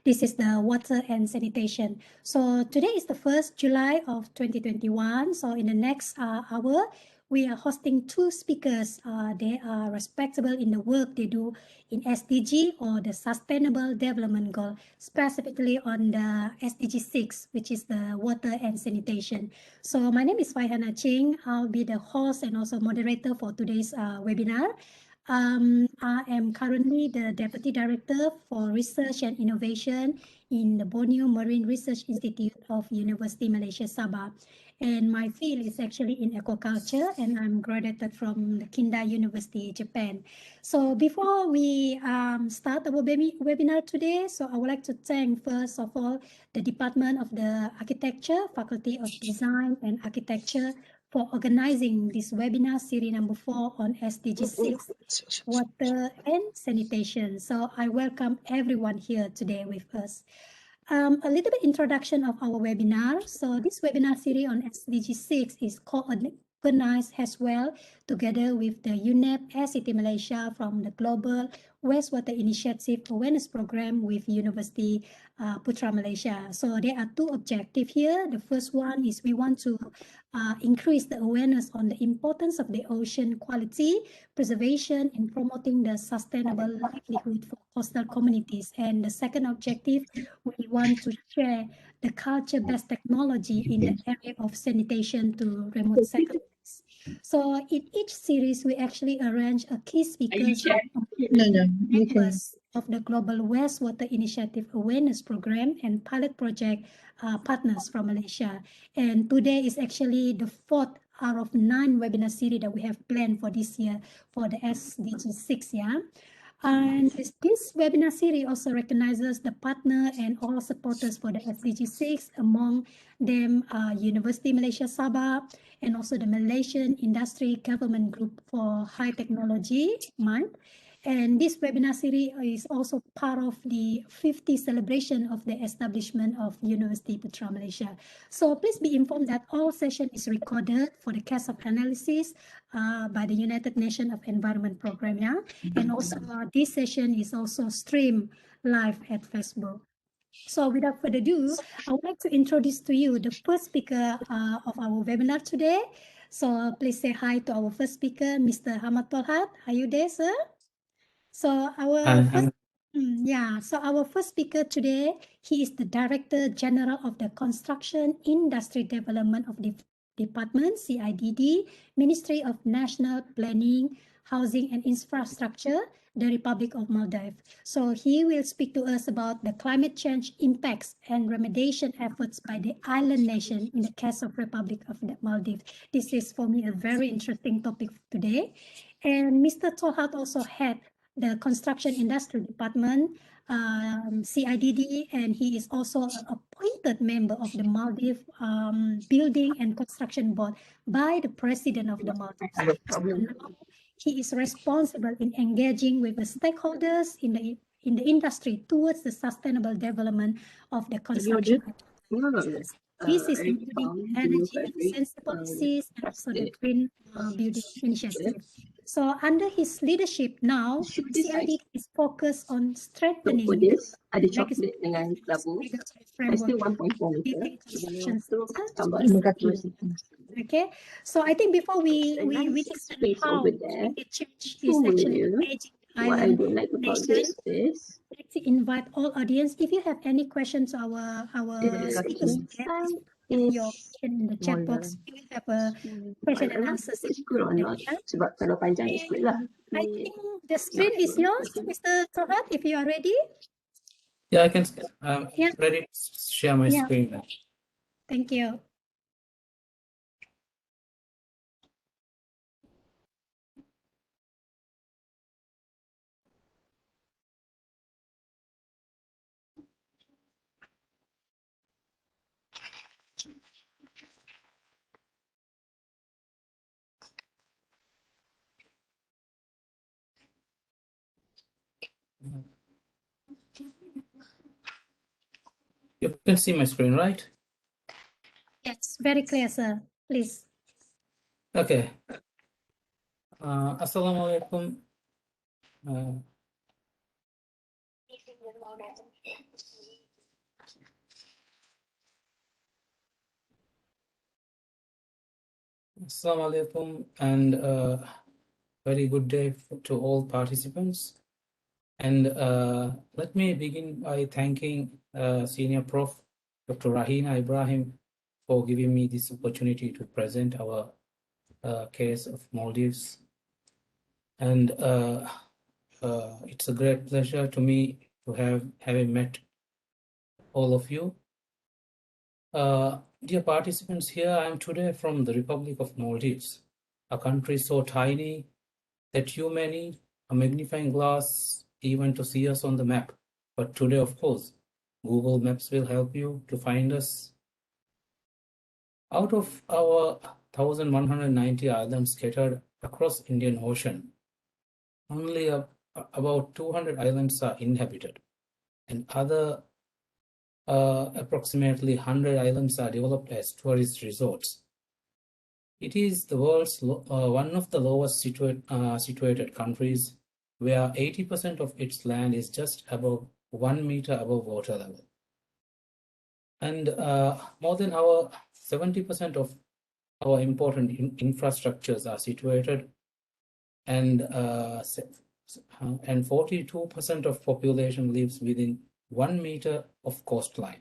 This is the water and sanitation. So today is the 1st July of 2021. So in the next hour, we are hosting two speakers. They are respectable in the work they do in SDG or the Sustainable Development Goal, specifically on the SDG 6, which is the water and sanitation. So my name is Faihana Ching. I'll be the host and also moderator for today's webinar. I am currently the Deputy Director for Research and Innovation in the Borneo Marine Research Institute of University Malaysia Sabah. And my field is actually in aquaculture, and I'm graduated from the Kinda University, Japan. So before we start our webinar today, so I would like to thank first of all the Department of the Architecture, Faculty of Design and Architecture for organizing this webinar series number 4 on SDG 6, water and sanitation. So I welcome everyone here today with us. A little bit introduction of our webinar. So this webinar series on SDG 6 is organized as well together with the UNEP SCT Malaysia from the Global Wastewater Initiative Awareness Program with University Putra Malaysia. So there are two objectives here. The first one is we want to increase the awareness on the importance of the ocean quality, preservation, and promoting the sustainable livelihood for coastal communities. And the second objective, we want to share the culture-based technology in the area of sanitation to remote settlements. So in each series, we actually arrange a key speakers members of the Global Wastewater Initiative Awareness Program and pilot project partners from Malaysia. And today is actually the 4th out of 9 webinar series that we have planned for this year for the SDG 6. Yeah. And this webinar series also recognizes the partner and all supporters for the SDG 6, among them University Malaysia Sabah and also the Malaysian Industry Government Group for High Technology Month. And this webinar series is also part of the 50th celebration of the establishment of University Putra Malaysia. So please be informed that all session is recorded for the case of analysis by the United Nations of Environment Program. Yeah? And also this session is also streamed live at Facebook. So without further ado, I would like to introduce to you the first speaker of our webinar today. So please say hi to our first speaker, Mr. Hamad Tolhat. Are you there, sir? So our first speaker today, he is the Director General of the Construction Industry Development of the Department, CIDD, Ministry of National Planning, Housing and Infrastructure, the Republic of Maldives. So he will speak to us about the climate change impacts and remediation efforts by the island nation in the case of Republic of the Maldives. This is for me a very interesting topic today. And Mr. Tolhat also had the Construction Industry Department, CIDD, and he is also an appointed member of the Maldives Building and Construction Board by the President of the Maldives. So now he is responsible in engaging with the stakeholders in the industry towards the sustainable development of the construction. This is including energy efficiency policies and also the green building initiative. So under his leadership now, CID is focused on strengthening the legacy framework building construction sector. Okay, so I think before we listen how climate change is actually aging island nation, let's invite all audience. If you have any questions to our speakers today, your question in the chat box. We will have a question and answer session. Sebab kalau panjang ikut lah. I think the screen is yours, Mr. Tolhat, if you are ready. Yeah, I can ready to share my screen now. Thank you. You can see my screen, right? Yes, very clear, sir. Please. Okay. Assalamualaikum. Assalamu alaikum, and very good day to all participants. And let me begin by thanking Senior Prof. Dr. Rahina Ibrahim for giving me this opportunity to present our case of Maldives. And it's a great pleasure to me to having met all of you. Dear participants, here I am today from the Republic of Maldives, a country so tiny that you may need a magnifying glass even to see us on the map. But today, of course, Google Maps will help you to find us. Out of our 1,190 islands scattered across Indian Ocean, only about 200 islands are inhabited, and other approximately 100 islands are developed as tourist resorts. It is the world's one of the lowest situated countries, where 80% of its land is just above 1 meter above water level. And more than 70% of our important infrastructures are situated, and 42% of population lives within 1 meter of coastline.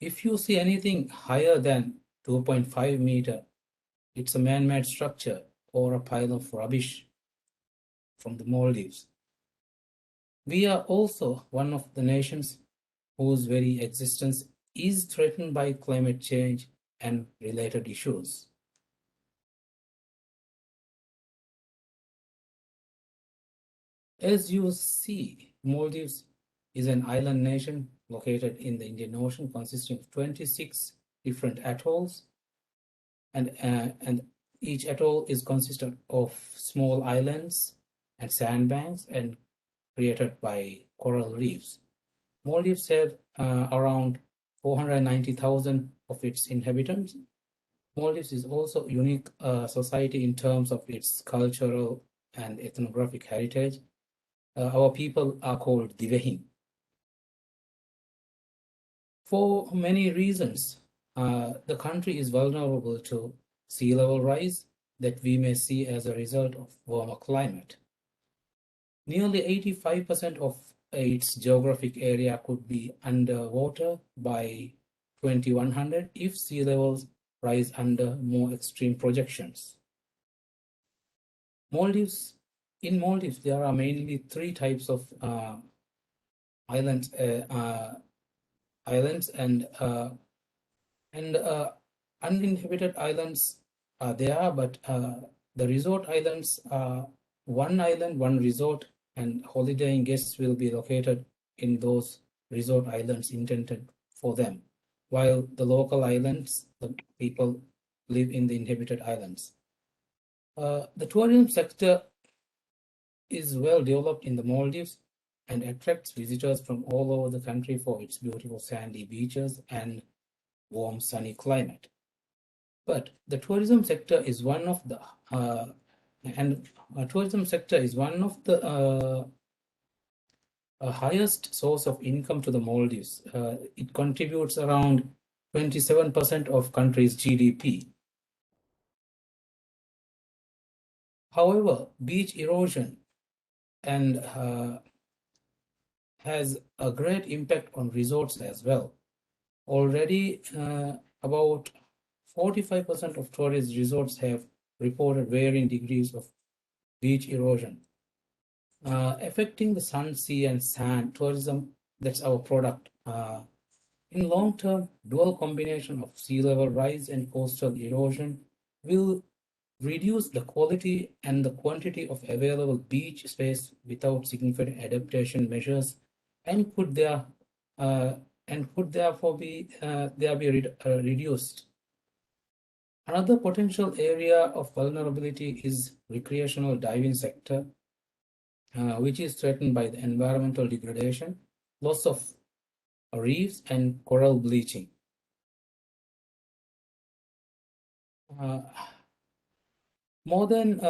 If you see anything higher than 2.5 meter, it's a man-made structure or a pile of rubbish from the Maldives. We are also one of the nations whose very existence is threatened by climate change and related issues. As you see, Maldives is an island nation located in the Indian Ocean, consisting of 26 different atolls, and each atoll is consisted of small islands and sandbanks and created by coral reefs. Maldives have around 490,000 of its inhabitants. Maldives is also a unique society in terms of its cultural and ethnographic heritage. Our people are called Divehin. For many reasons, the country is vulnerable to sea level rise that we may see as a result of warmer climate. Nearly 85% of its geographic area could be underwater by 2100 if sea levels rise under more extreme projections. In Maldives, there are mainly three types of islands and uninhabited islands are there, but the resort islands are one island, one resort, and holidaying guests will be located in those resort islands intended for them, while the local islands, the people live in the inhabited islands. The tourism sector is well developed in the Maldives and attracts visitors from all over the country for its beautiful sandy beaches and warm sunny climate. But the tourism sector is one of the highest source of income to the Maldives. It contributes around 27% of country's GDP. However, beach erosion and has a great impact on resorts as well. Already, about 45% of tourist resorts have reported varying degrees of beach erosion, affecting the sun, sea, and sand tourism. That's our product. In long term, dual combination of sea level rise and coastal erosion will reduce the quality and the quantity of available beach space without significant adaptation measures, and could therefore be reduced. Another potential area of vulnerability is recreational diving sector, which is threatened by the environmental degradation, loss of reefs, and coral bleaching. More than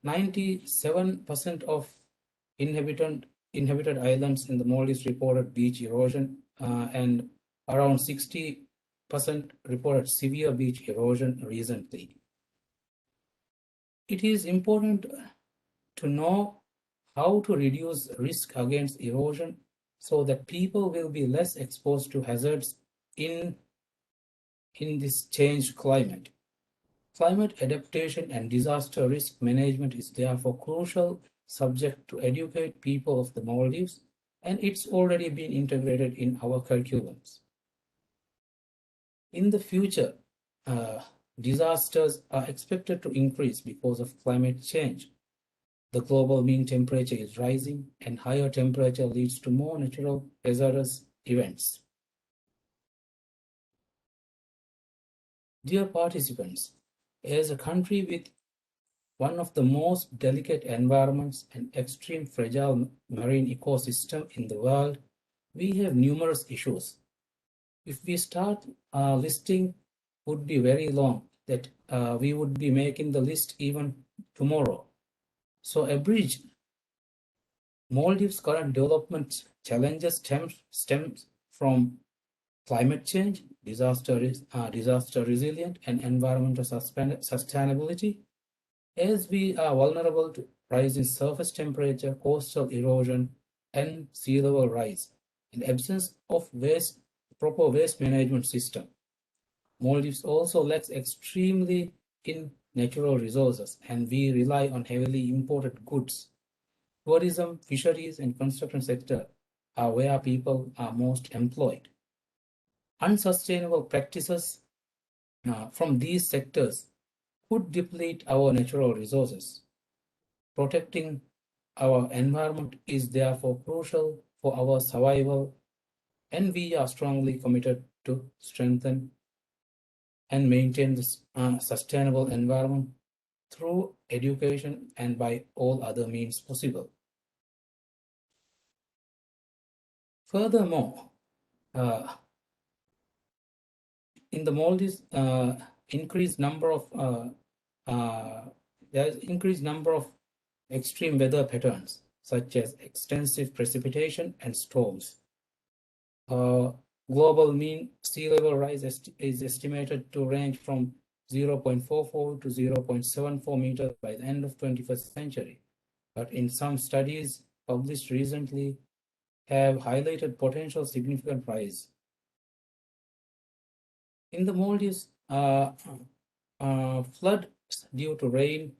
97% of inhabitants inhabited islands in the Maldives reported beach erosion, and around 60% reported severe beach erosion recently. It is important to know how to reduce risk against erosion so that people will be less exposed to hazards in this changed climate. Climate adaptation and disaster risk management is therefore crucial subject to educate people of the Maldives, and it's already been integrated in our curriculums. In the future, disasters are expected to increase because of climate change. The global mean temperature is rising, and higher temperature leads to more natural hazardous events. Dear participants, as a country with one of the most delicate environments and extreme fragile marine ecosystem in the world, we have numerous issues. If we start listing, would be very long, that we would be making the list even tomorrow. So abridged, Maldives' current development challenges stems from climate change, disaster resilient, and environmental sustainability. As we are vulnerable to rising surface temperature, coastal erosion, and sea level rise, in absence of proper waste management system. Maldives also lacks extremely in natural resources, and we rely on heavily imported goods. Tourism, fisheries, and construction sector are where people are most employed. Unsustainable practices from these sectors could deplete our natural resources. Protecting our environment is therefore crucial for our survival, and we are strongly committed to strengthen and maintain this sustainable environment through education and by all other means possible. Furthermore, in the Maldives, increased number of extreme weather patterns, such as extensive precipitation and storms. Global mean sea level rise is estimated to range from 0.44 to 0.74 meters by the end of 21st century. But in some studies published recently have highlighted potential significant rise. In the Maldives, floods due to rain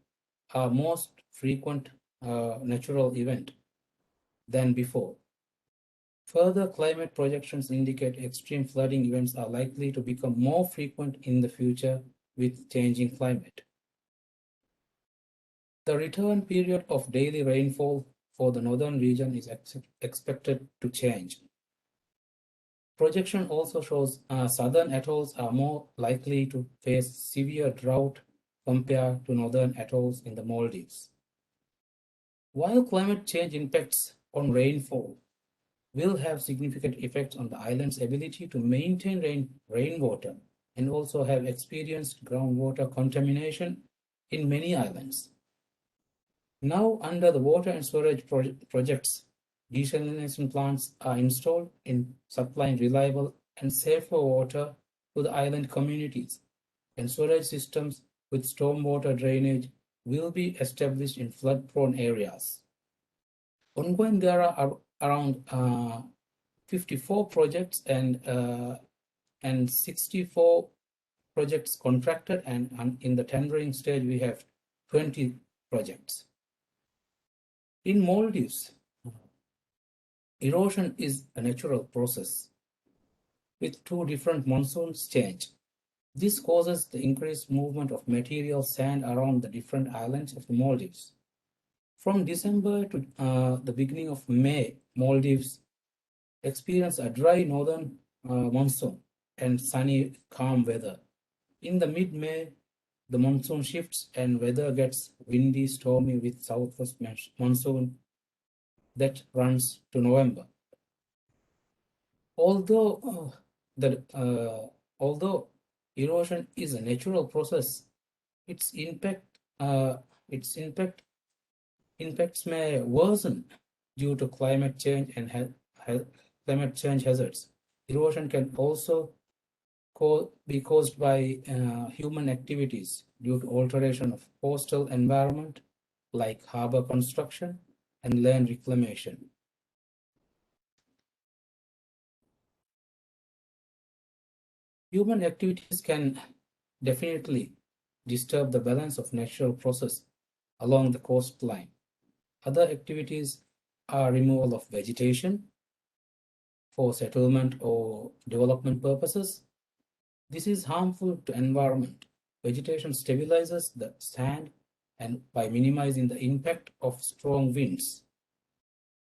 are most frequent natural event than before. Further climate projections indicate extreme flooding events are likely to become more frequent in the future with changing climate. The return period of daily rainfall for the northern region is expected to change. Projection also shows southern atolls are more likely to face severe drought compared to northern atolls in the Maldives. While climate change impacts on rainfall will have significant effects on the island's ability to maintain rainwater and also have experienced groundwater contamination in many islands. Now, under the water and storage projects, desalination plants are installed in supplying reliable and safer water to the island communities, and storage systems with stormwater drainage will be established in flood-prone areas. Ongoing, there are around 54 projects and 64 projects contracted, and in the tendering stage we have 20 projects. In Maldives, erosion is a natural process with two different monsoons change. This causes the increased movement of material sand around the different islands of the Maldives. From December to the beginning of May, Maldives experience a dry northern monsoon and sunny, calm weather. In the mid-May, the monsoon shifts and weather gets windy, stormy with southwest monsoon that runs to November. Although erosion is a natural process, its impacts may worsen due to climate change and climate change hazards. Erosion can also be caused by human activities due to alteration of coastal environment like harbor construction and land reclamation. Human activities can definitely disturb the balance of natural process along the coastline. Other activities are removal of vegetation for settlement or development purposes. This is harmful to environment. Vegetation stabilizes the sand and by minimizing the impact of strong winds.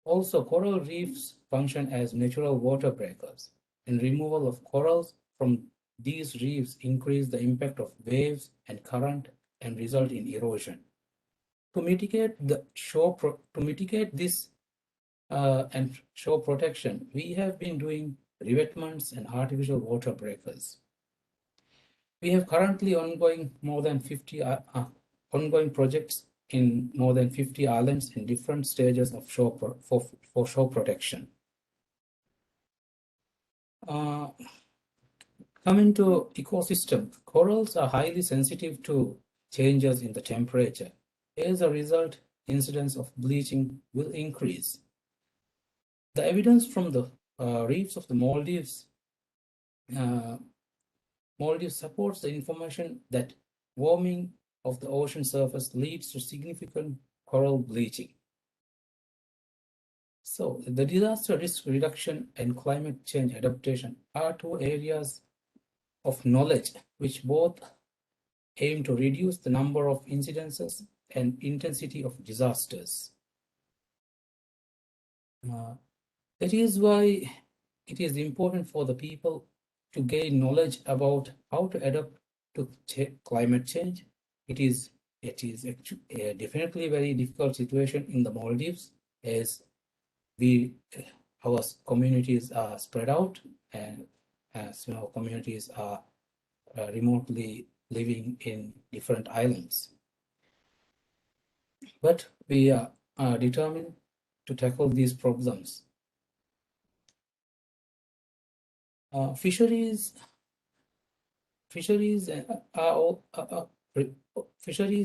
Also, coral reefs function as natural water breakers, and removal of corals from these reefs increase the impact of waves and current and result in erosion. To mitigate this and shore protection, we have been doing revetments and artificial water breakers. We have currently ongoing more than 50 ongoing projects in more than 50 islands in different stages of shore for shore protection. Coming to ecosystem, corals are highly sensitive to changes in the temperature. As a result, incidence of bleaching will increase. The evidence from the reefs of the Maldives supports the information that warming of the ocean surface leads to significant coral bleaching. So the disaster risk reduction and climate change adaptation are two areas of knowledge which both aim to reduce the number of incidences and intensity of disasters. That is why it is important for the people to gain knowledge about how to adapt to climate change. It is definitely a very difficult situation in the Maldives, as our communities are spread out, and as communities are remotely living in different islands. But we are determined to tackle these problems. Fisheries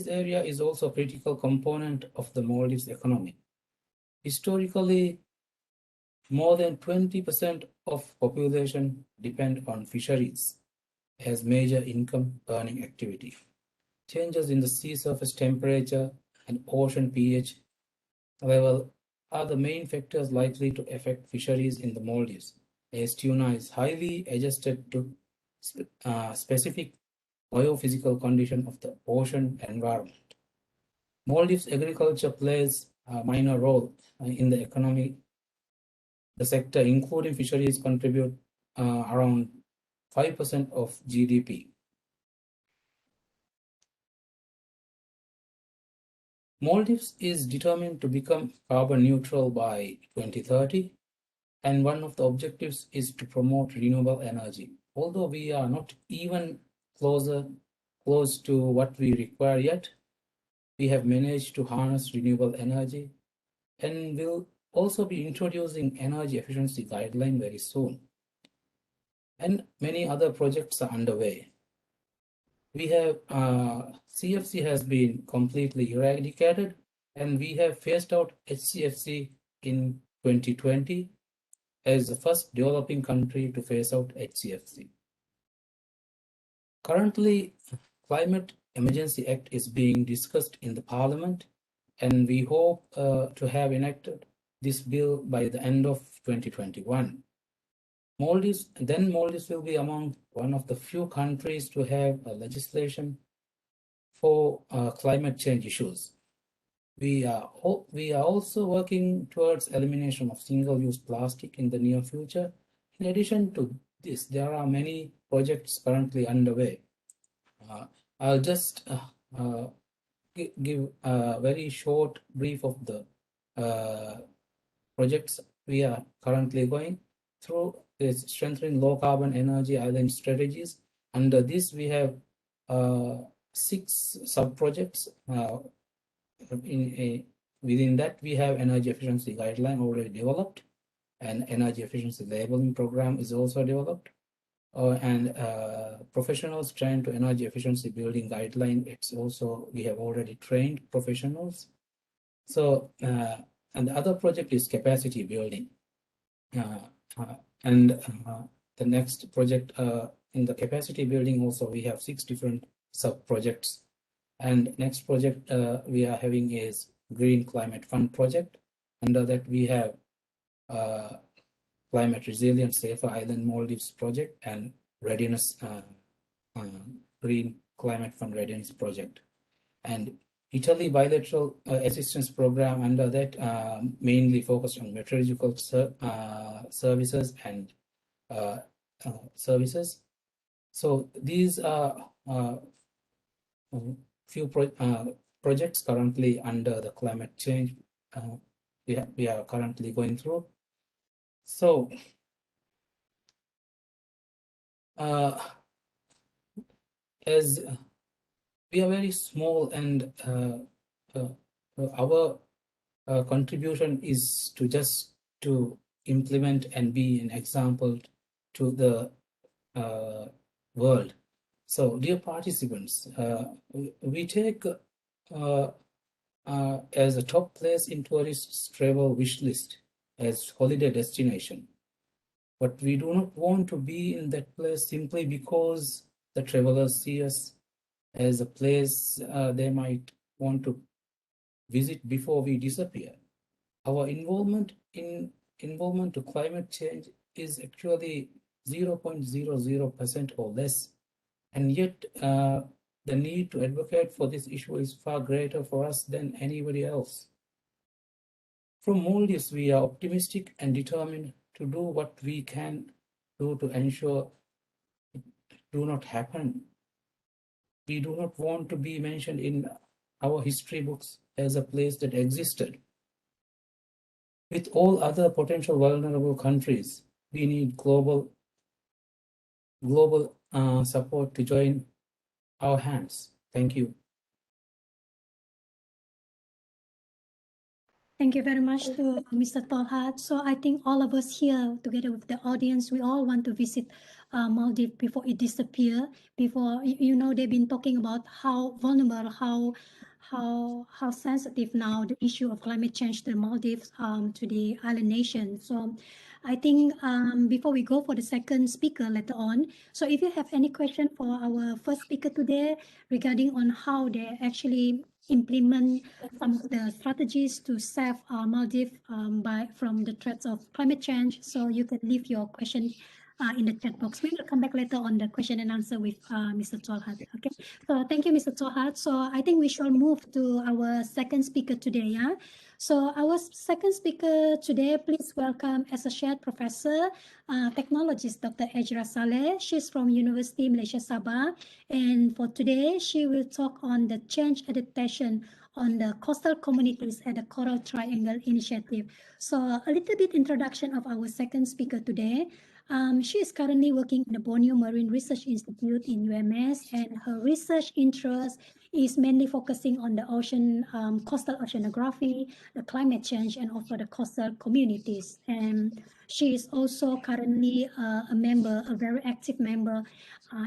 area is also a critical component of the Maldives economy. Historically, more than 20% of population depend on fisheries as major income earning activity. Changes in the sea surface temperature and ocean pH level are the main factors likely to affect fisheries in the Maldives, as tuna is highly adjusted to specific biophysical condition of the ocean environment. Maldives agriculture plays a minor role in the economy. The sector, including fisheries, contribute around 5% of GDP. Maldives is determined to become carbon neutral by 2030, and one of the objectives is to promote renewable energy. Although we are not even close to what we require yet, we have managed to harness renewable energy and will also be introducing energy efficiency guideline very soon. And many other projects are underway. We have CFC has been completely eradicated, and we have phased out HCFC in 2020 as the first developing country to phase out HCFC. Currently, Climate Emergency Act is being discussed in the Parliament, and we hope to have enacted this bill by the end of 2021. Maldives will be among one of the few countries to have a legislation for climate change issues. We are also working towards elimination of single-use plastic in the near future. In addition to this, there are many projects currently underway. I'll just give a very short brief of the projects we are currently going through. Is strengthening low carbon energy island strategies. Under this, we have 6 sub projects within that, we have energy efficiency guideline already developed, and energy efficiency labeling program is also developed. And professionals trained to energy efficiency building guideline, it's also, we have already trained professionals. So, and the other project is capacity building. And the next project in the capacity building also, we have 6 different sub-projects. And next project we are having is Green Climate Fund project. Under that, we have Climate Resilient Safer Island Maldives project and Readiness Green Climate Fund Readiness project. And Italy bilateral assistance program, under that mainly focused on meteorological services and services. So these are few projects currently under the climate change we are currently going through. So as we are very small, and our contribution is to just to implement and be an example to the world. So, dear participants, we take as a top place in tourists' travel wish list as holiday destination. But we do not want to be in that place simply because the travelers see us as a place they might want to visit before we disappear. Our involvement to climate change is actually 0.00% or less. And yet the need to advocate for this issue is far greater for us than anybody else. From Maldives, we are optimistic and determined to do what we can do to ensure it do not happen. We do not want to be mentioned in our history books as a place that existed. With all other potential vulnerable countries, we need global support to join our hands. Thank you. Thank you very much to Mr. Tolhat. So I think all of us here, together with the audience, we all want to visit Maldives before it disappears. Before you know, they've been talking about how vulnerable, how sensitive now the issue of climate change to the Maldives, to the island nation. So I think before we go for the second speaker later on, so if you have any question for our first speaker today regarding on how they actually implement some of the strategies to save Maldives from the threats of climate change, so you can leave your question in the chat box. We will come back later on the question and answer with Mr. Tolhat. Okay, so thank you, Mr. Tolhat. So I think we shall move to our second speaker today. Yeah. So our second speaker today, please welcome Associate Professor, Technologist Dr. Ejra Saleh. She's from University Malaysia Sabah, and for today, she will talk on the change adaptation on the coastal communities at the Coral Triangle Initiative. So a little bit introduction of our second speaker today. She is currently working in the Borneo Marine Research Institute in UMS, and her research interest is mainly focusing on the ocean, coastal oceanography, the climate change, and also the coastal communities. And she is also currently a member, a very active member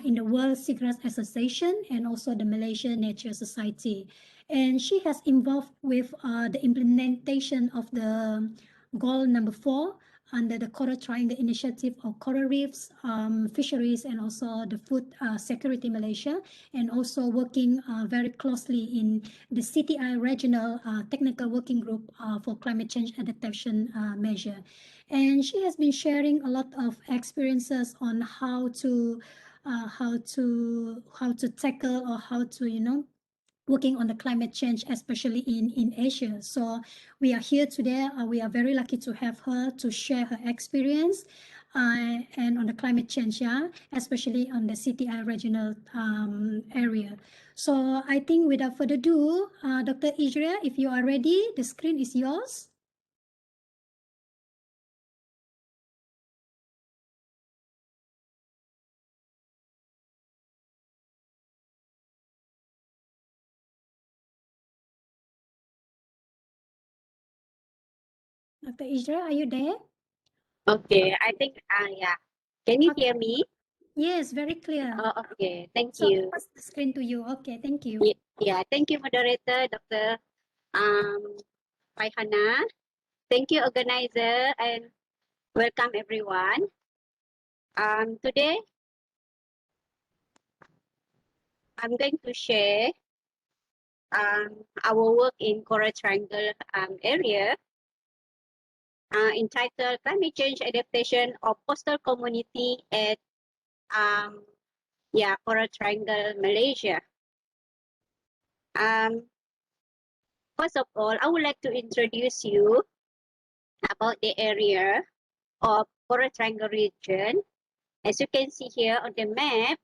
in the World Seagrass Association and also the Malaysia Nature Society. And she has involved with the implementation of the goal number 4 under the Coral Triangle Initiative of coral reefs, fisheries, and also the food security Malaysia, and also working very closely in the CTI Regional Technical Working Group for Climate Change Adaptation Measure. And she has been sharing a lot of experiences on how to tackle, or how to working on the climate change, especially in Asia. So we are here today. We are very lucky to have her to share her experience and on the climate change, yeah, especially on the CTI regional area. So I think without further ado, Dr. Ejra, if you are ready, the screen is yours. Dr. Isra, are you there? Okay, I think, yeah. Can you Okay. hear me? Yes, very clear. Okay, thank So I you. pass the screen to you. Okay, thank you. Yeah, thank you, moderator, Dr. Faihana. Thank you, organizer, and welcome everyone. Today, I'm going to share our work in Coral Triangle area entitled Climate Change Adaptation of Coastal Community at Coral Triangle, Malaysia. First of all, I would like to introduce you about the area of Coral Triangle region. As you can see here on the map,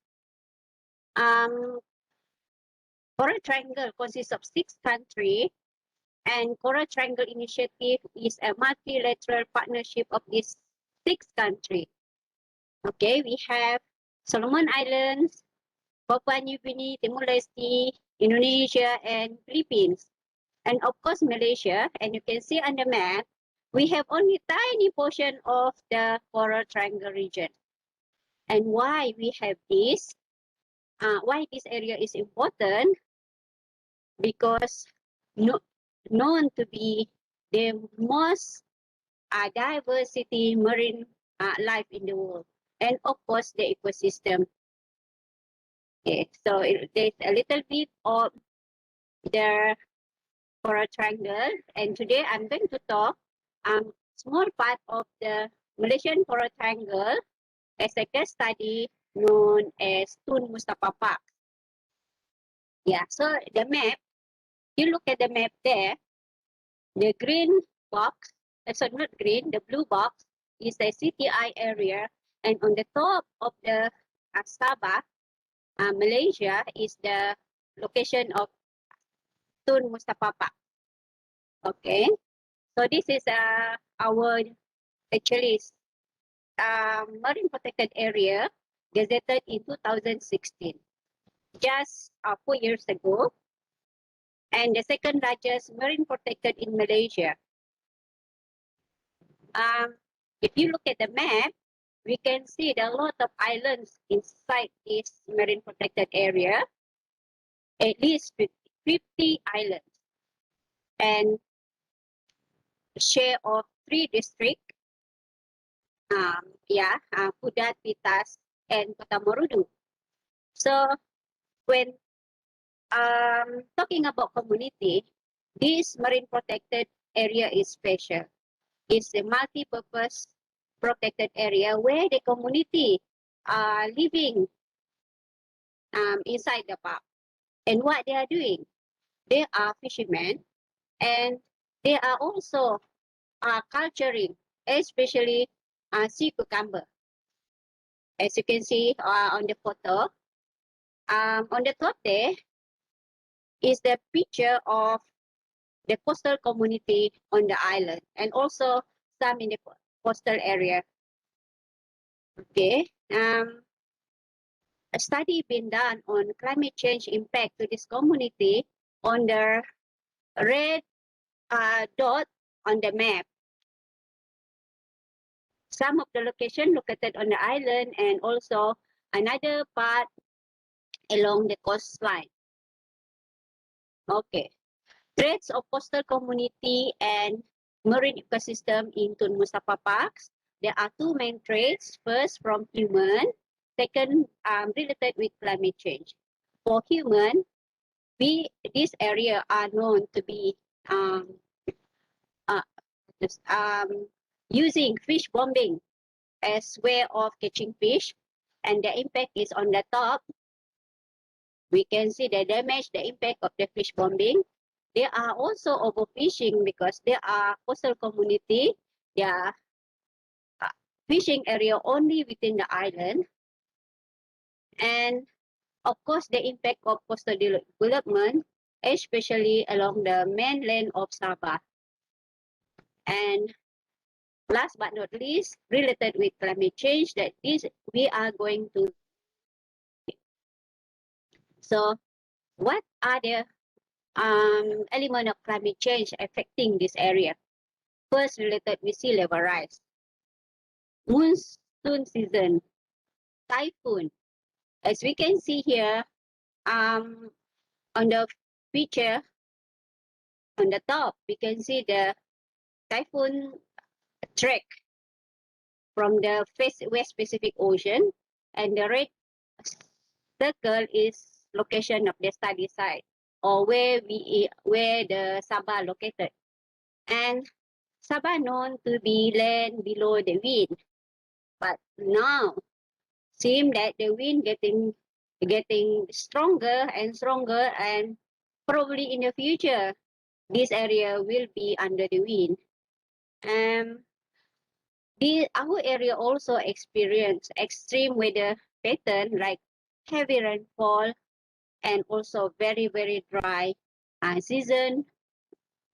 Coral Triangle consists of 6 countries, and Coral Triangle Initiative is a multilateral partnership of these 6 countries. Okay, we have Solomon Islands, Papua New Guinea, Timor-Leste, Indonesia, and Philippines. And of course, Malaysia. And you can see on the map, we have only tiny portion of the Coral Triangle region. And why we have this? Why this area is important? Because known to be the most diversity marine life in the world, and of course the ecosystem. Okay, so there's a little bit of the Coral Triangle, and today I'm going to talk small part of the Malaysian Coral Triangle as a case study known as Tun Mustafa Park. Yeah, so the map, you look at the map there, the green box, sorry, not green, the blue box is the CTI area, and on the top of the Sabah, Malaysia, is the location of Tun Mustafa Park. Okay, so this is our actually marine protected area gazetted in 2016, just 4 years ago, and the second largest marine protected in Malaysia. If you look at the map, we can see there are a lot of islands inside this marine protected area, at least 50 islands, and a share of 3 districts, Kudat, Pitas, and Kota Marudu. So when talking about community, this marine protected area is special. It's a multi-purpose protected area where the community are living inside the park. And what they are doing, they are fishermen, and they are also culturing, especially sea cucumber. As you can see on the photo, on the top there is the picture of the coastal community on the island, and also some in the coastal area. Okay, a study been done on climate change impact to this community on the red dot on the map. Some of the location located on the island, and also another part along the coastline. Okay. Threats of coastal community and marine ecosystem in Tun Mustafa Parks. There are 2 main threats. First, from human. Second, related with climate change. For human, this area are known to be using fish bombing as way of catching fish, and the impact is on the top. We can see the damage, the impact of the fish bombing. They are also overfishing because there are coastal community. They are fishing area only within the island. And of course, the impact of coastal development, especially along the mainland of Sabah. And last but not least, related with climate change, that is we are going to. So what are the element of climate change affecting this area? First, related with sea level rise. Monsoon season, typhoon. As we can see here, on the picture on the top, we can see the typhoon track from the West Pacific Ocean, and the red circle is location of the study site, or where the Sabah located. And Sabah known to be land below the wind, but now seem that the wind getting stronger and stronger, and probably in the future this area will be under the wind. Our area also experience extreme weather pattern like heavy rainfall and also very dry season.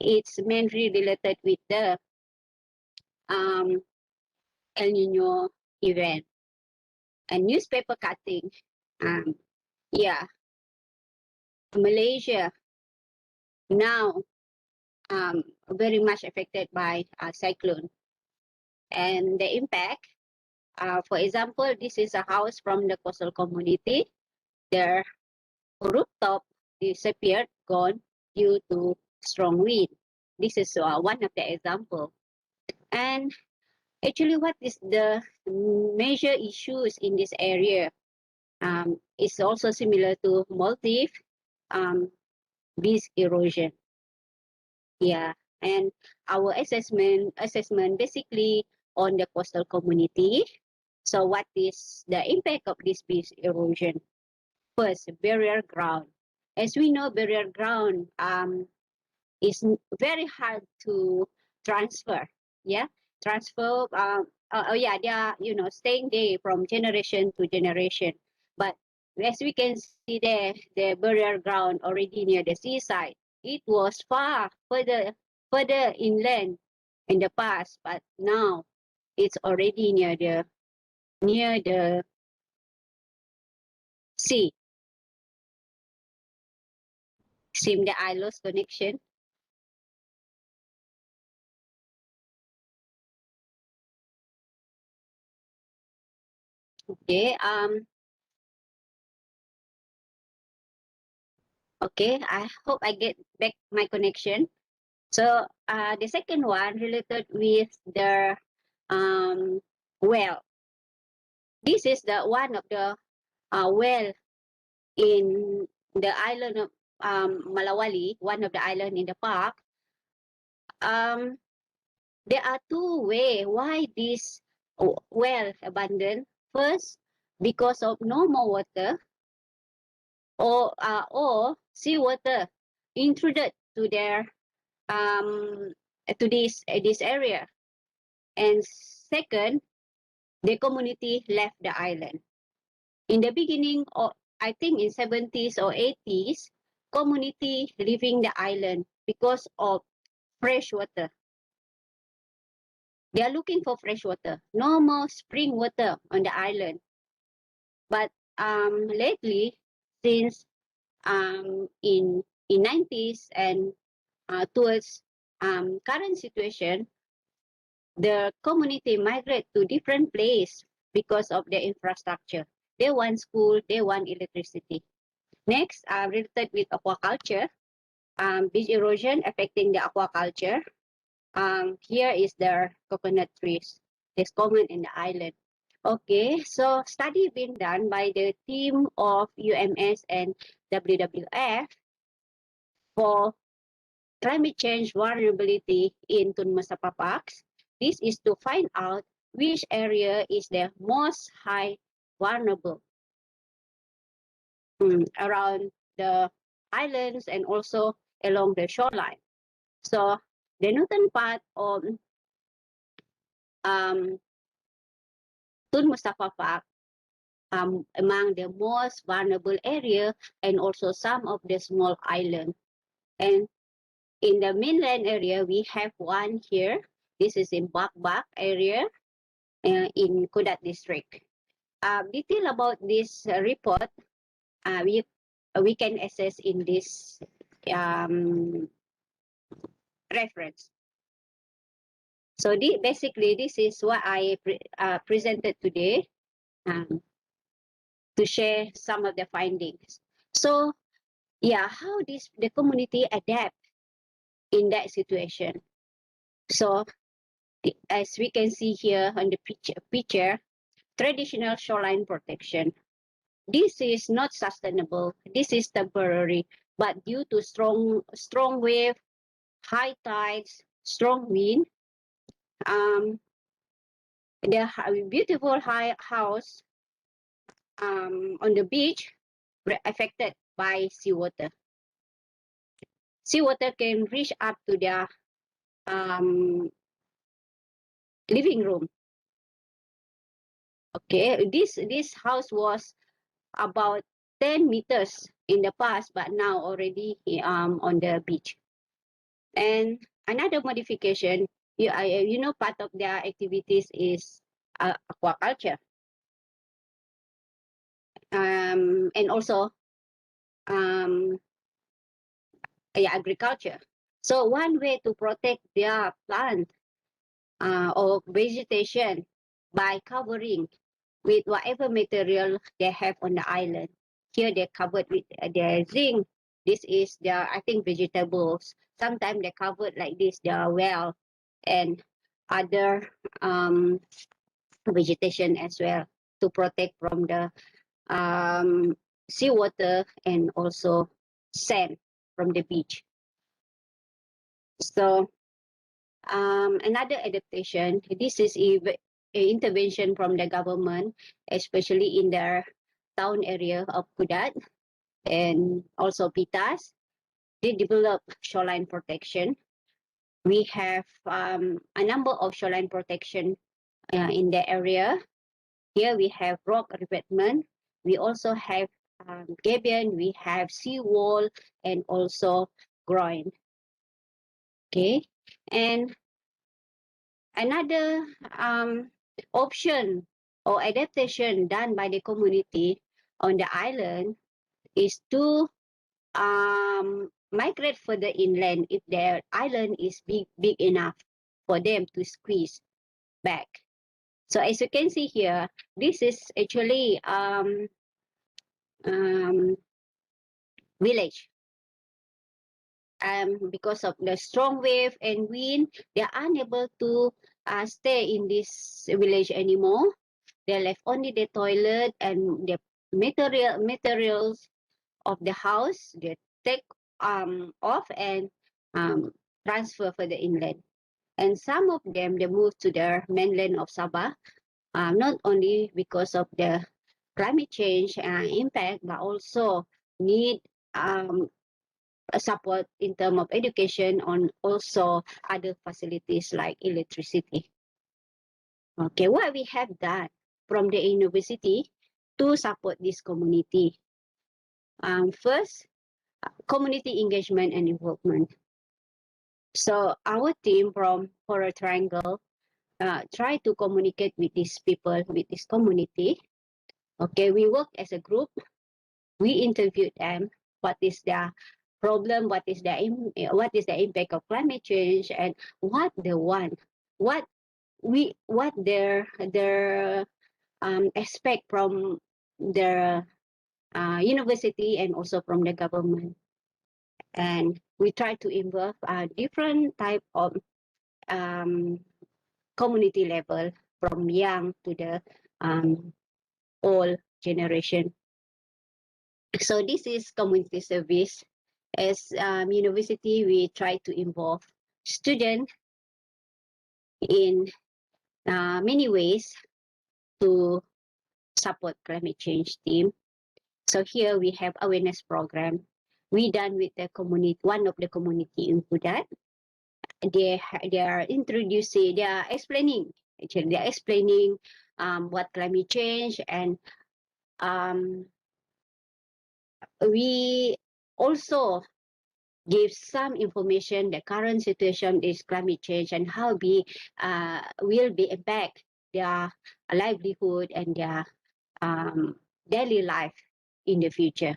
It's mainly related with the El Nino event. And newspaper cutting. Yeah, Malaysia now very much affected by cyclone, and the impact. For example, this is a house from the coastal community. Their rooftop disappeared, gone due to strong wind. This is one of the example. And actually, what is the major issues in this area? It's also similar to Maldives, beach erosion. Yeah, and our assessment basically on the coastal community. So what is the impact of this beach erosion? First, barrier ground. As we know, barrier ground is very hard to transfer. Yeah, transfer. They are staying there from generation to generation. But as we can see there, the barrier ground already near the seaside. It was further inland in the past, but now it's already near the sea. Seem that I lost connection. Okay. Okay. I hope I get back my connection. So the second one related with the well. This is the one of the well in the island of Malawali, one of the island in the park. There are two ways why this well abandoned. First, because of no more water, or seawater intruded to their to this area. And second, the community left the island. In the beginning, or I think in 70s or 80s, community leaving the island because of fresh water. They are looking for fresh water. No more spring water on the island. But lately, since in 90s and towards current situation, the community migrate to different place because of the infrastructure. They want school, they want electricity. Next, related with aquaculture, beach erosion affecting the aquaculture. Here is the coconut trees. It's common in the island. Okay, so study being done by the team of UMS and WWF for climate change vulnerability in Tun Masapa Parks. This is to find out which area is the most high vulnerable around the islands and also along the shoreline. So the northern part of Tun Mustafa Park among the most vulnerable area, and also some of the small islands. And in the mainland area, we have one here. This is in Bakbak area in Kudat district. Detail about this report, we can access in this reference. So basically, this is what I presented today to share some of the findings. So yeah, how the community adapt in that situation. So as we can see here on the picture, traditional shoreline protection. This is not sustainable. This is temporary, but due to strong wave, high tides, strong wind, the beautiful high house on the beach were affected by seawater. Seawater can reach up to their living room. Okay, this house was about 10 meters in the past, but now already on the beach. And another modification, you know, part of their activities is aquaculture, and also agriculture. So one way to protect their plant or vegetation by covering with whatever material they have on the island. Here they covered with their zinc. This is their, I think, vegetables. Sometimes they covered like this, their well and other vegetation as well to protect from the seawater and also sand from the beach. So another adaptation, this is a intervention from the government, especially in their town area of Kudat and also Pitas. They develop shoreline protection. We have a number of shoreline protection in the area. Here we have rock revetment. We also have gabion, we have seawall, and also groin. Okay, and another option or adaptation done by the community on the island is to migrate further inland if their island is big enough for them to squeeze back. So as you can see here, this is actually village. Because of the strong wave and wind, they are unable to stay in this village anymore. They left only the toilet and the materials of the house. They take off and transfer further inland. And some of them, they move to the mainland of Sabah, not only because of the climate change impact, but also need support in terms of education on also other facilities like electricity. Okay, what we have done from the university to support this community. First, community engagement and involvement. So our team from Coral Triangle try to communicate with these people, with this community. Okay, we work as a group. We interviewed them. What is their problem? What is the impact of climate change, and what they want? What their expect from their university and also from the government. And we try to involve different type of community level, from young to the old generation. So this is community service. As university, we try to involve students in many ways to support climate change team. So here we have awareness program. We done with the community, one of the community in Kudat. They are introducing, they are explaining what climate change, and we also give some information. The current situation is climate change and how will be impact their livelihood and their daily life in the future.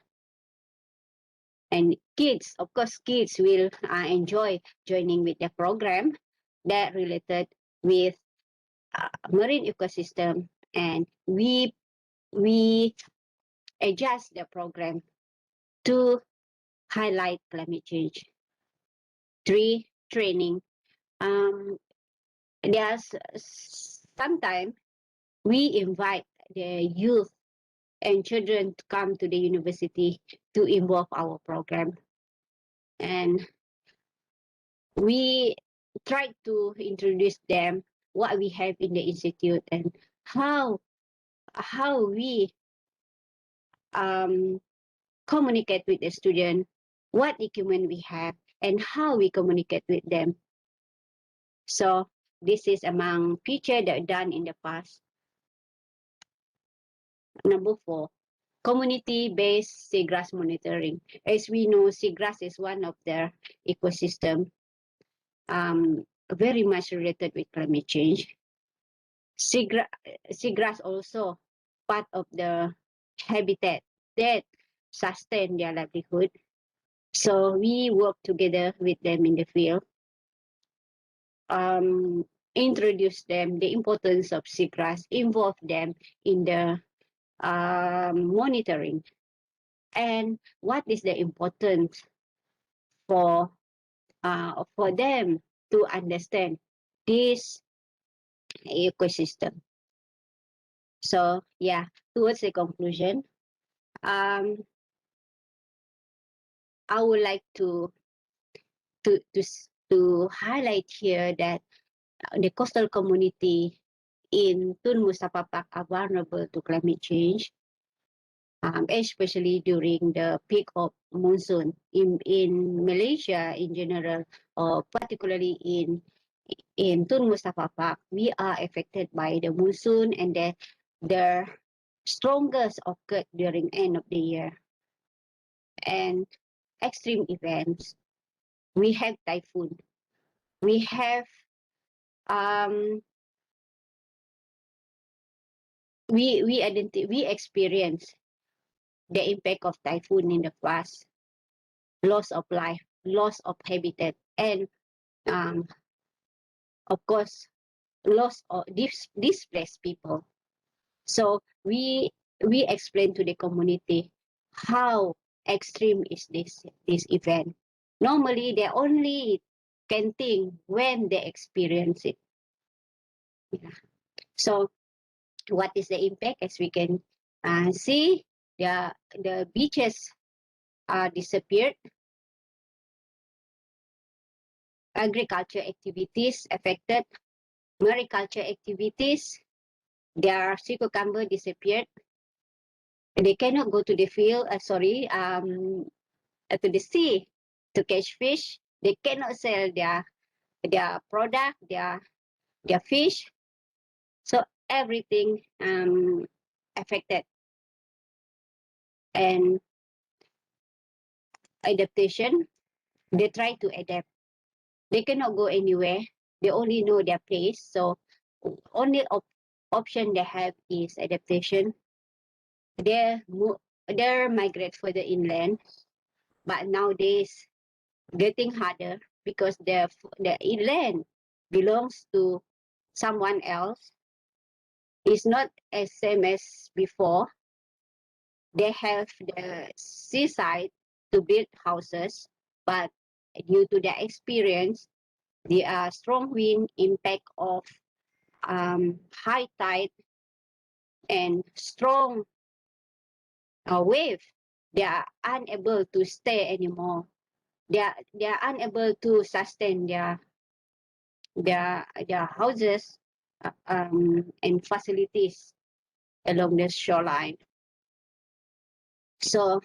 And kids, of course, kids will enjoy joining with the program that related with marine ecosystem, and we adjust the program to highlight climate change. 3, training. There's sometimes we invite the youth and children to come to the university to involve our program, and we try to introduce them what we have in the institute and how we communicate with the student, what equipment we have, and how we communicate with them. So this is among features that are done in the past. Number 4, community-based seagrass monitoring. As we know, seagrass is one of the ecosystem very much related with climate change. Seagrass also part of the habitat that sustain their livelihood. So we work together with them in the field, introduce them the importance of seagrass, involve them in the monitoring, and what is the importance for them to understand this ecosystem. So yeah, towards the conclusion, I would like to highlight here that the coastal community in Tun Mustafa Park are vulnerable to climate change, especially during the peak of monsoon in Malaysia in general, or particularly in Tun Mustafa Park. We are affected by the monsoon, and the strongest occurred during end of the year, and extreme events. We have typhoon. We have we experience the impact of typhoon in the past, loss of life, loss of habitat, and of course loss of displaced people. So we explain to the community how extreme is this event. Normally they only can think when they experience it. Yeah. So what is the impact? As we can see, the beaches are disappeared. Agriculture activities affected. Mariculture activities, their sea cucumber disappeared. They cannot go to the field, to the sea to catch fish. They cannot sell their product, their fish. So everything affected. And adaptation, they try to adapt. They cannot go anywhere. They only know their place. So only option they have is adaptation. They migrate further inland, but nowadays getting harder because the inland belongs to someone else. It's not as same as before. They have the seaside to build houses, but due to their experience, the strong wind, impact of high tide, and strong wave, they are unable to stay anymore. They are unable to sustain their houses and facilities along the shoreline. So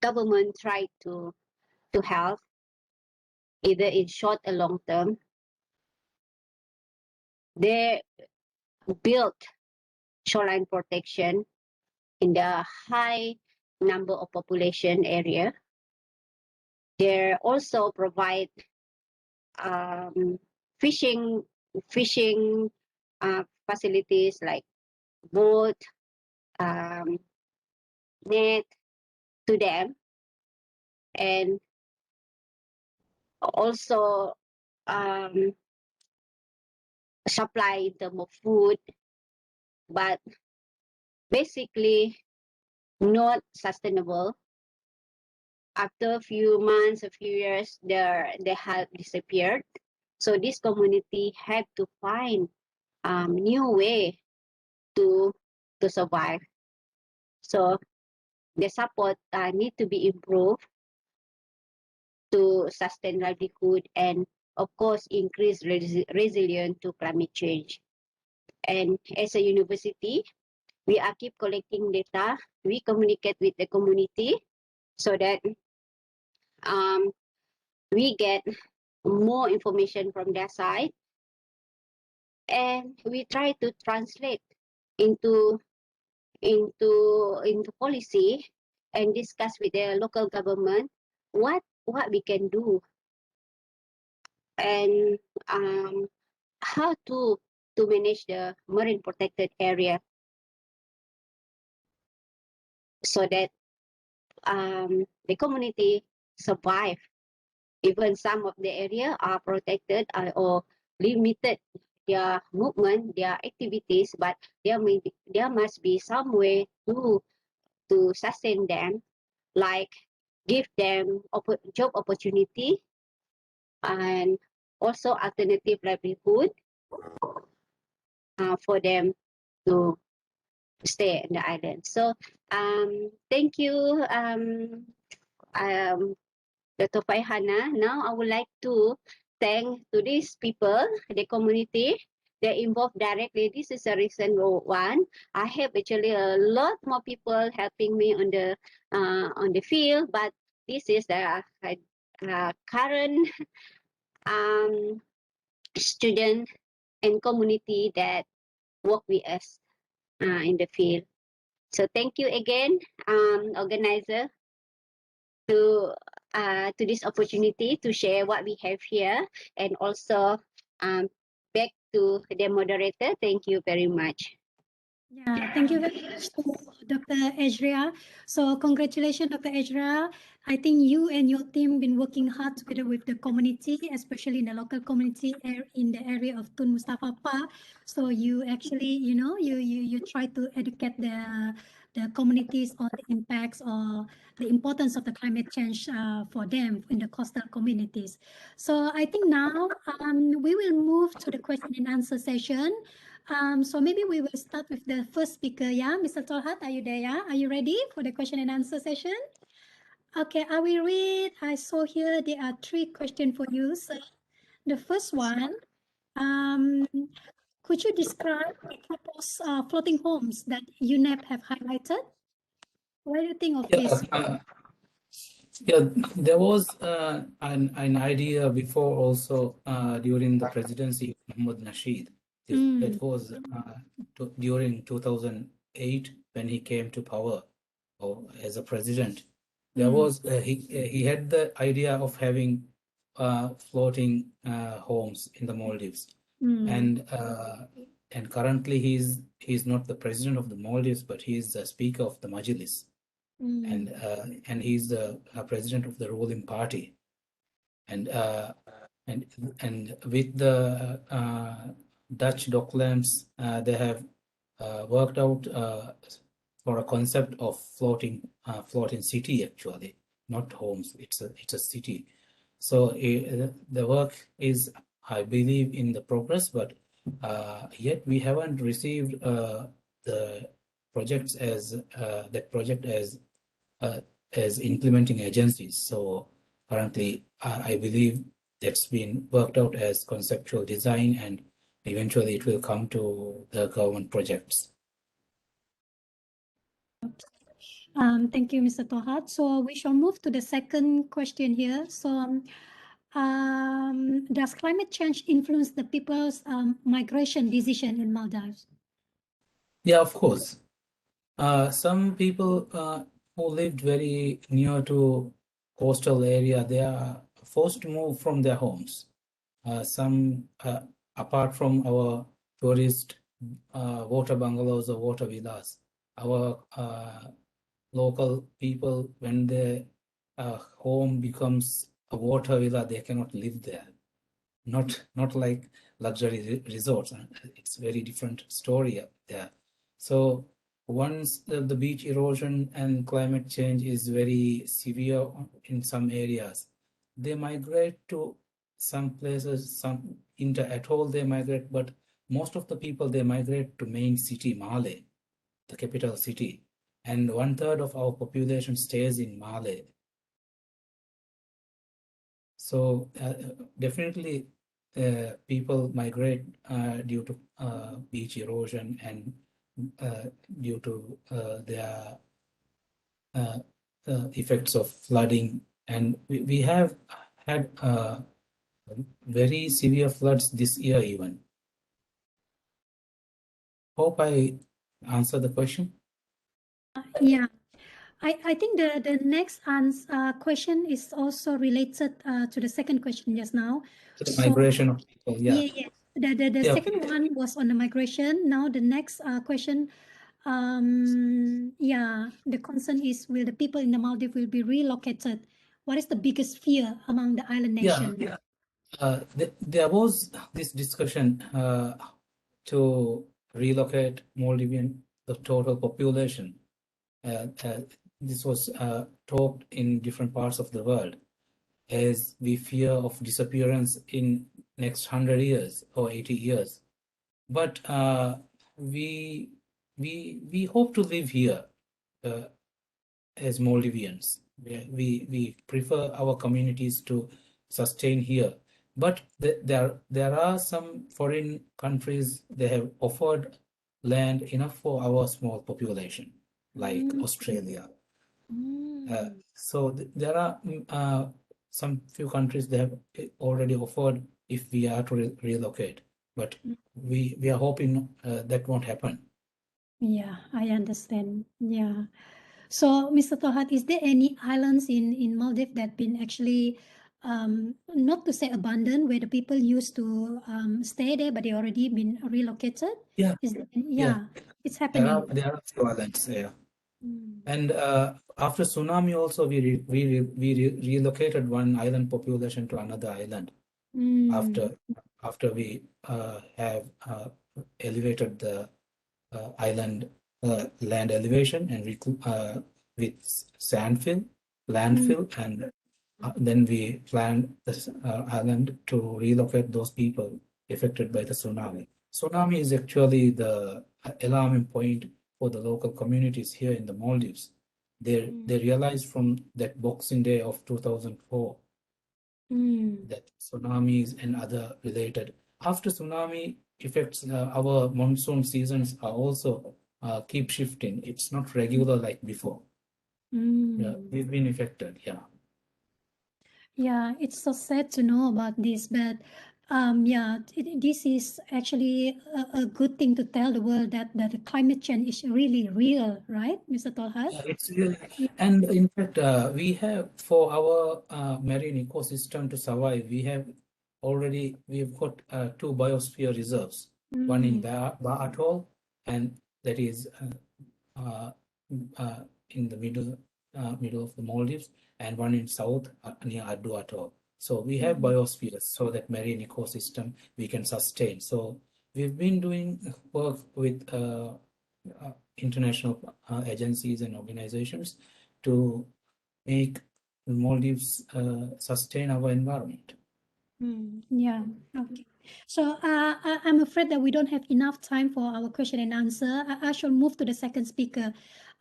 government tried to help either in short or long term. They built shoreline protection in the high number of population area. They also provide fishing facilities like boat, net to them, and also supply in terms of food, but basically not sustainable. After a few months, a few years, the help disappeared. So this community had to find new way to survive. So the support need to be improved to sustain livelihood and of course increase resilience to climate change. And as a university, we are keep collecting data. We communicate with the community so that we get more information from their side, and we try to translate into policy and discuss with the local government what we can do and how to manage the marine protected area so that the community survive. Even some of the area are protected or limited their movement, their activities, but there must be some way to sustain them, like give them job opportunity and also alternative livelihood for them to stay in the island. So thank you, Dr. Faihana. Now I would like to thank to these people, the community, they involved directly. This is a recent one. I have actually a lot more people helping me on the field, but this is the current student and community that work with us in the field. So thank you again, organizer, to this opportunity to share what we have here, and also back to the moderator. Thank you very much. Yeah, thank you very much to Dr. Ezra. So congratulations, Dr. Ezra. I think you and your team been working hard together with the community, especially in the local community in the area of Tun Mustafa Pa. So you actually, you try to educate the communities on the impacts or the importance of the climate change for them in the coastal communities. So I think now we will move to the question and answer session. So maybe we will start with the first speaker, yeah? Mr. Tolhat, are you there, yeah? Are you ready for the question and answer session? Okay, I will read. I saw here there are 3 questions for you. So the first one, could you describe the proposed floating homes that UNEP have highlighted? What do you think of this? Yeah, there was an idea before also during the presidency of Mohammad Nasheed. That was during 2008 when he came to power or as a president. There was he had the idea of having floating homes in the Maldives, and currently he's not the president of the Maldives, but he's the speaker of the Majlis. And he's the president of the ruling party, and with the Dutch docklands, they have worked out for a concept of floating city, actually, not homes. It's a city. So the work is, I believe, in the progress, but yet we haven't received the projects as that project as implementing agencies. So currently, I believe that's been worked out as conceptual design, and eventually it will come to the government projects. Thank you, Mr. Tohat. So we shall move to the second question here. So does climate change influence the people's migration decision in Maldives? Yeah, of course. Some people who lived very near to coastal area, they are forced to move from their homes. Some, apart from our tourist water bungalows or water villas, our local people, when their home becomes a water villa, they cannot live there. Not like luxury resorts. It's a very different story up there. So once the beach erosion and climate change is very severe in some areas, they migrate to some places, some inter atoll they migrate, but most of the people, they migrate to main city, Male, the capital city. And 1/3 of our population stays in Male. So definitely people migrate due to beach erosion and due to their effects of flooding. And we have had very severe floods this year even. Hope I answer the question. Yeah, I think the next question is also related to the second question just now. The So migration of people, yeah. yeah. The Yeah. second one was on the migration. Now the next question, yeah, the concern is, will the people in the Maldives will be relocated? What is the biggest fear among the island nation? Yeah. There was this discussion to relocate Maldivian, the total population. This was talked in different parts of the world, as we fear of disappearance in next 100 years or 80 years. But we hope to live here as Maldivians. We prefer our communities to sustain here. But there are some foreign countries, they have offered land enough for our small population, like Australia. So there are some few countries, they have already offered if we are to relocate, but we are hoping that won't happen. Yeah, I understand. Yeah. So, Mr. Tohat, is there any islands in Maldives that been actually, not to say abandoned, where the people used to stay there, but they already been relocated? Yeah. Is there, yeah, it's happening. There are few islands there. And after tsunami also, we relocated one island population to another island. After we have elevated the island land elevation and with landfill, and then we planned this island to relocate those people affected by the tsunami. Tsunami is actually the alarming point for the local communities here in the Maldives. They realized from that Boxing Day of 2004 that tsunamis and other related. After tsunami effects, our monsoon seasons are also keep shifting. It's not regular like before. Yeah, we've been affected. Yeah. Yeah, it's so sad to know about this, but yeah, this is actually a good thing to tell the world that the climate change is really real, right, Mr. Tolhat? Yeah, it's really, and in fact, we have, for our marine ecosystem to survive, we've got 2 biosphere reserves, one in Ba Atoll, and that is in the middle of the Maldives, and one in south near Addu Atoll. So we have biospheres, so that marine ecosystem we can sustain. So we've been doing work with international agencies and organizations to make Maldives sustain our environment. Yeah, okay. So I'm afraid that we don't have enough time for our question and answer. I shall move to the second speaker.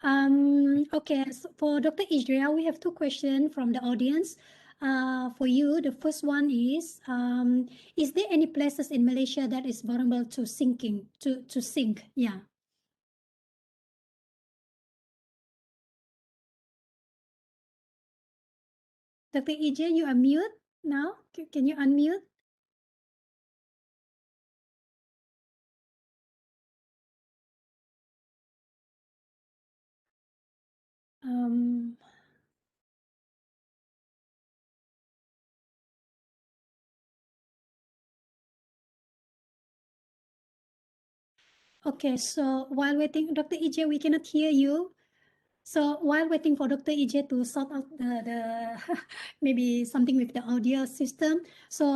Okay, so for Dr. Israel, we have 2 questions from the audience. For you, the first one is there any places in Malaysia that is vulnerable to sinking, to sink? Yeah. Dr. EJ, you are mute now. Can you unmute? Okay, so while waiting, Dr. EJ, we cannot hear you. So while waiting for Dr. EJ to sort out the maybe something with the audio system, so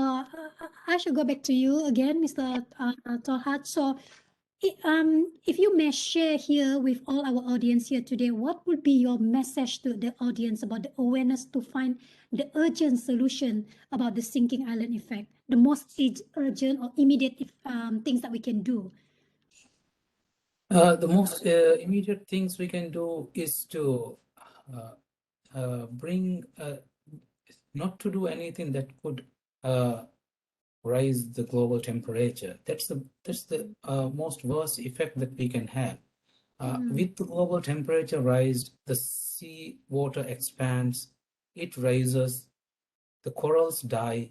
I should go back to you again, Mr. Tolhat. So if you may share here with all our audience here today, what would be your message to the audience about the awareness to find the urgent solution about the sinking island effect, the most urgent or immediate things that we can do? The most immediate things we can do is to bring, not to do anything that could rise the global temperature. That's the most worst effect that we can have. With the global temperature rise, the sea water expands, it rises, the corals die,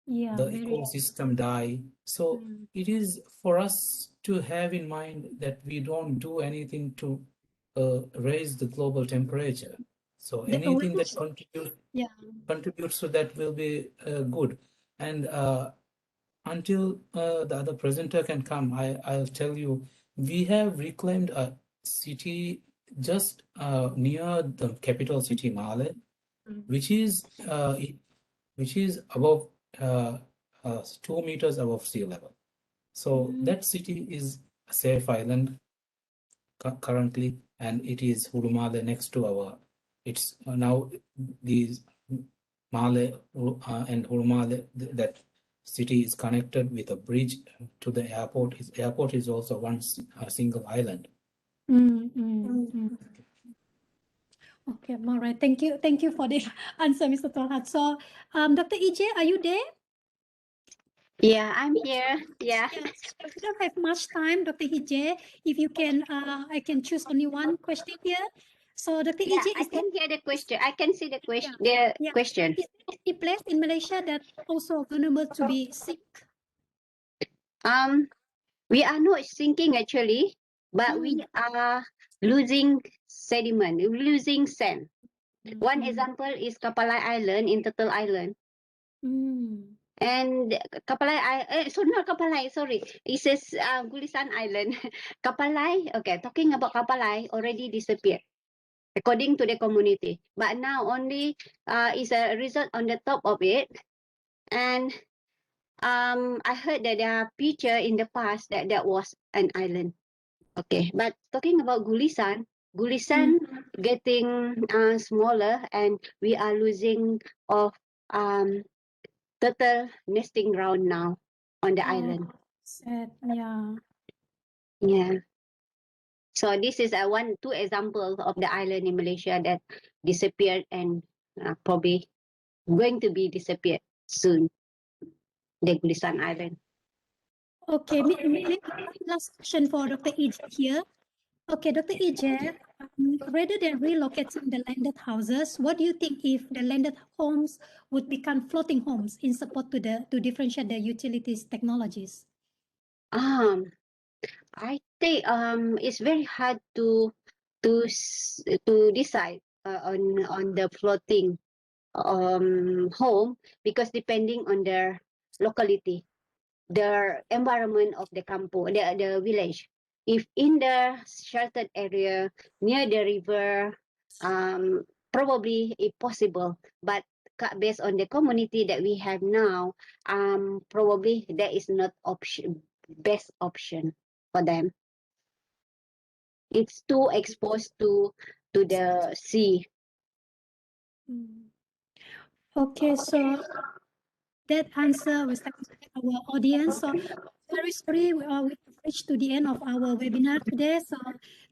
Yeah, the very. ecosystem die. So it is for us to have in mind that we don't do anything to raise the global temperature. So The anything that awareness, contributes to that will be good. And until the other presenter can come, I'll tell you, we have reclaimed a city just near the capital city, Male, which is above 2 meters above sea level. So that city is a safe island currently, and it is Hurumale next to our. It's now these Male and Hurumale, that city is connected with a bridge to the airport. His airport is also one single island. Okay, all right. Thank you. Thank you for the answer, Mr. Tolhat. So, Dr. EJ, are you there? Yeah, I'm here. Yeah. We don't have much time, Dr. EJ. If you can, I can choose only one question here. So, Dr. Yeah, EJ, I can hear the question. I can see the question. The yeah. question. Is there any place in Malaysia that also vulnerable to be sick? We are not sinking actually, but we are losing sediment, losing sand. One example is Kapalai Island in Turtle Island. And Kapalai, so not Kapalai, sorry. It says Gulisan Island. Kapalai, okay, talking about Kapalai already disappeared, according to the community. But now only is a resort on the top of it. And I heard that there are picture in the past that was an island. Okay, but talking about Gulisan getting smaller, and we are losing of turtle nesting ground now on the island. Sad, yeah. Yeah. So this is two examples of the island in Malaysia that disappeared and probably going to be disappeared soon. The Gulisan Island. Okay, maybe last question for Dr. EJ here. Okay, Dr. EJ, rather than relocating the landed houses, what do you think if the landed homes would become floating homes in support to differentiate the utilities technologies? I think it's very hard to decide on the floating home, because depending on their locality, the environment of the kampung, the village. If in the sheltered area near the river, probably it's possible. But based on the community that we have now, probably that is not best option for them. It's too exposed to the sea. Okay, so that answer was our audience. So very sorry, we have reached to the end of our webinar today. So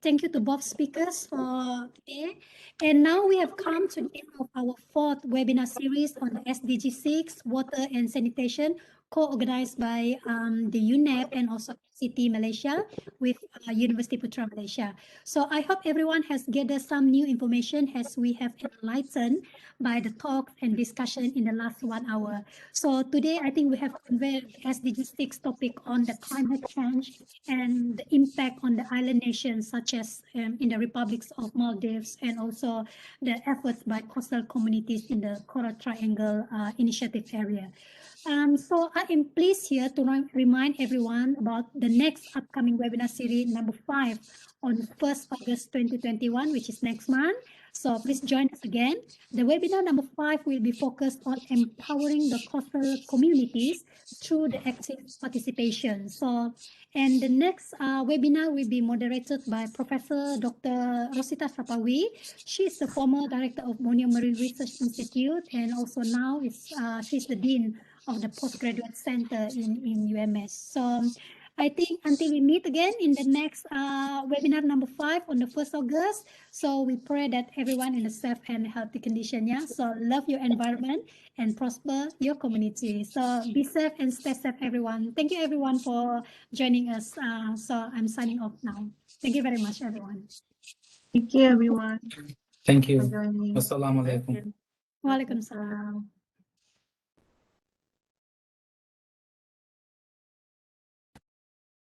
thank you to both speakers for today. And now we have come to the end of our fourth webinar series on the SDG 6, water and sanitation, co-organized by the UNEP and also City Malaysia with University Putra Malaysia. So I hope everyone has gathered some new information as we have enlightened by the talk and discussion in the last 1 hour. So today I think we have conveyed SDG 6 topic on the climate change and the impact on the island nations such as in the republics of Maldives, and also the efforts by coastal communities in the Coral Triangle initiative area. So I am pleased here to remind everyone about the next upcoming webinar series number 5 on 1st August 2021, which is next month. So please join us again. The webinar number 5 will be focused on empowering the coastal communities through the active participation. So, and the next webinar will be moderated by Professor Dr. Rosita Sapawi. She is the former director of Borneo Marine Research Institute, and also now she's the dean of the postgraduate center in UMS. So I think until we meet again in the next webinar number 5 on the 1st August. So we pray that everyone in a safe and healthy condition. Yeah. So love your environment and prosper your community. So be safe and stay safe, everyone. Thank you, everyone, for joining us. So I'm signing off now. Thank you very much, everyone. Thank you, everyone. Thank you. For joining. Wassalamualaikum. Waalaikumsalam.